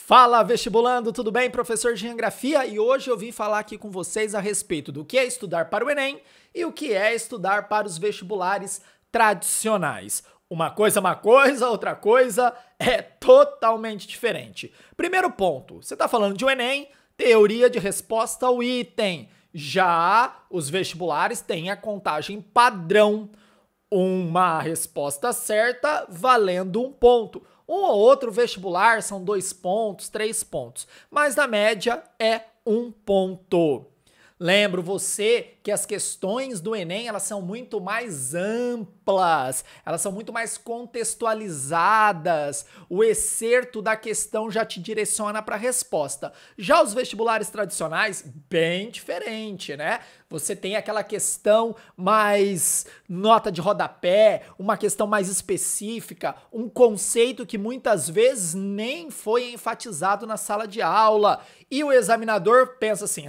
Fala vestibulando, tudo bem? Professor de Geografia e hoje eu vim falar aqui com vocês a respeito do que é estudar para o Enem e o que é estudar para os vestibulares tradicionais. Uma coisa, outra coisa é totalmente diferente. Primeiro ponto, você está falando de um Enem, teoria de resposta ao item. Já os vestibulares têm a contagem padrão. Uma resposta certa valendo 1 ponto. Um ou outro vestibular são 2 pontos, 3 pontos, mas na média é 1 ponto. Lembro você que as questões do Enem, elas são muito mais amplas, elas são muito mais contextualizadas, o excerto da questão já te direciona para a resposta. Já os vestibulares tradicionais, bem diferente, né? Você tem aquela questão mais nota de rodapé, uma questão mais específica, um conceito que muitas vezes nem foi enfatizado na sala de aula. E o examinador pensa assim,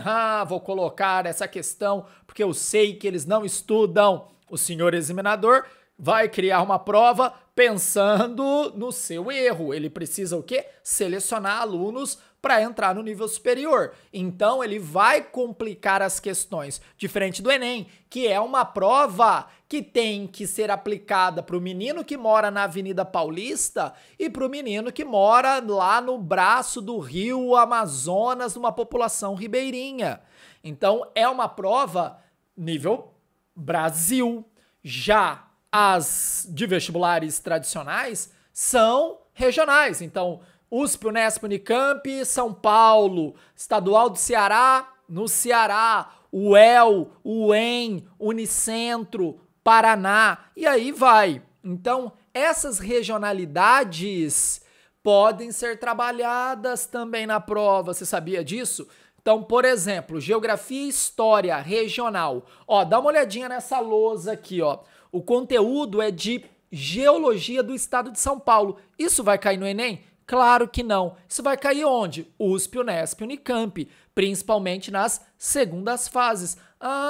vou colocar essa questão porque eu sei que eles não estudam. O senhor examinador vai criar uma prova pensando no seu erro. Ele precisa o quê? Selecionar alunos para entrar no nível superior. Então, ele vai complicar as questões, diferente do Enem, que é uma prova que tem que ser aplicada para o menino que mora na Avenida Paulista e para o menino que mora lá no braço do rio Amazonas, numa população ribeirinha. Então, é uma prova nível Brasil. Já as de vestibulares tradicionais são regionais. Então, USP, Unesp, Unicamp, São Paulo, Estadual do Ceará, no Ceará, UEL, UEM, Unicentro, Paraná, e aí vai. Então, essas regionalidades podem ser trabalhadas também na prova, você sabia disso? Então, por exemplo, Geografia e História regional. Ó, dá uma olhadinha nessa lousa aqui, ó. O conteúdo é de Geologia do Estado de São Paulo. Isso vai cair no Enem? Claro que não. Isso vai cair onde? USP, Unesp, Unicamp, principalmente nas segundas fases.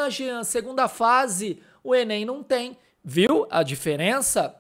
Jean, segunda fase, o Enem não tem. Viu a diferença?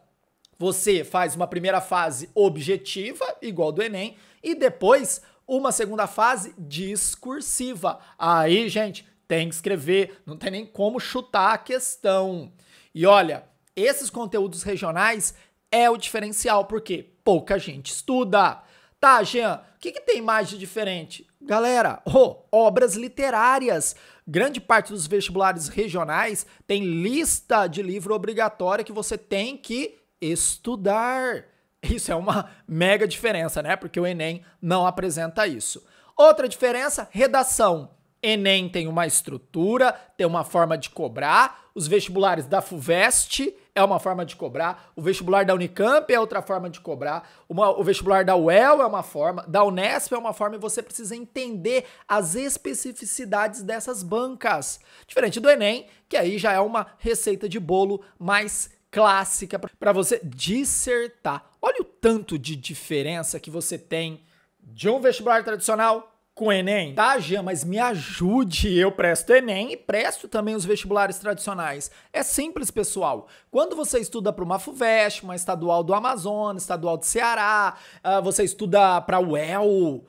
Você faz uma primeira fase objetiva, igual do Enem, e depois uma segunda fase discursiva. Aí, gente, tem que escrever, não tem nem como chutar a questão. E olha, esses conteúdos regionais é o diferencial, porque pouca gente estuda. Tá, Jean, o que tem mais de diferente? Galera, obras literárias. Grande parte dos vestibulares regionais tem lista de livro obrigatória que você tem que estudar. Isso é uma mega diferença, né? Porque o Enem não apresenta isso. Outra diferença, redação. Enem tem uma estrutura, tem uma forma de cobrar. Os vestibulares da FUVEST é uma forma de cobrar. O vestibular da Unicamp é outra forma de cobrar. O vestibular da UEL é uma forma. Da Unesp é uma forma e você precisa entender as especificidades dessas bancas. Diferente do Enem, que aí já é uma receita de bolo mais clássica para você dissertar. Olha o tanto de diferença que você tem de um vestibular tradicional com o Enem. Tá, Jean, mas me ajude, eu presto Enem e presto também os vestibulares tradicionais. É simples, pessoal. Quando você estuda para uma FUVEST, uma estadual do Amazonas, estadual do Ceará, você estuda para o UEL,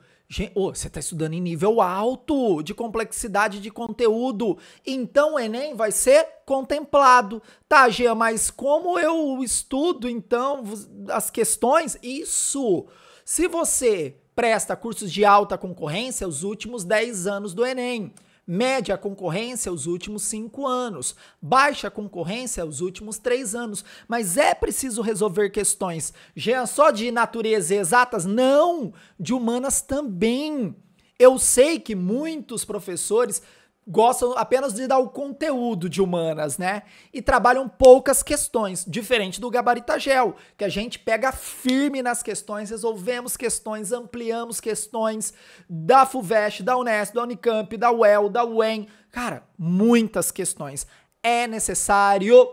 você está estudando em nível alto de complexidade de conteúdo, então o Enem vai ser contemplado. Tá, Jean, mas como eu estudo, então, as questões? Isso! Se você presta cursos de alta concorrência os últimos 10 anos do Enem, média concorrência os últimos 5 anos, baixa concorrência os últimos 3 anos, mas é preciso resolver questões, Jean, só de natureza exatas? Não, de humanas também. Eu sei que muitos professores gostam apenas de dar o conteúdo de humanas, né? E trabalham poucas questões, diferente do Gabaritagel, que a gente pega firme nas questões, resolvemos questões, ampliamos questões da FUVEST, da Unesp, da Unicamp, da UEL, da UEM. Cara, muitas questões. É necessário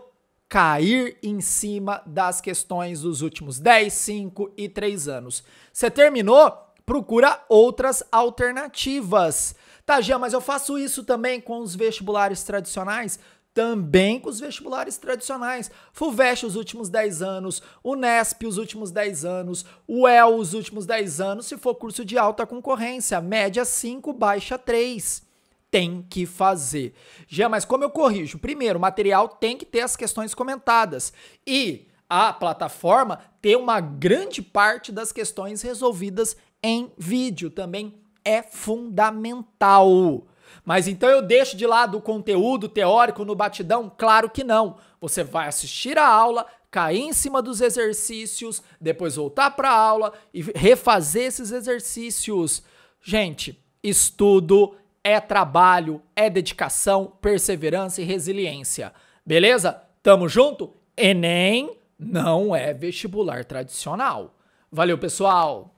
cair em cima das questões dos últimos 10, 5 e 3 anos. Você terminou? Procura outras alternativas. Tá, Jean, mas eu faço isso também com os vestibulares tradicionais? também com os vestibulares tradicionais. FUVEST os últimos 10 anos, Unesp os últimos 10 anos, UEL os últimos 10 anos, se for curso de alta concorrência, média 5, baixa 3. Tem que fazer. Já, mas como eu corrijo? Primeiro, o material tem que ter as questões comentadas e a plataforma ter uma grande parte das questões resolvidas em vídeo. Também é fundamental. Mas então eu deixo de lado o conteúdo teórico no batidão? Claro que não. Você vai assistir a aula, cair em cima dos exercícios, depois voltar para a aula e refazer esses exercícios. Gente, estudo é trabalho, é dedicação, perseverança e resiliência. Beleza? Tamo junto? Enem não é vestibular tradicional. Valeu, pessoal!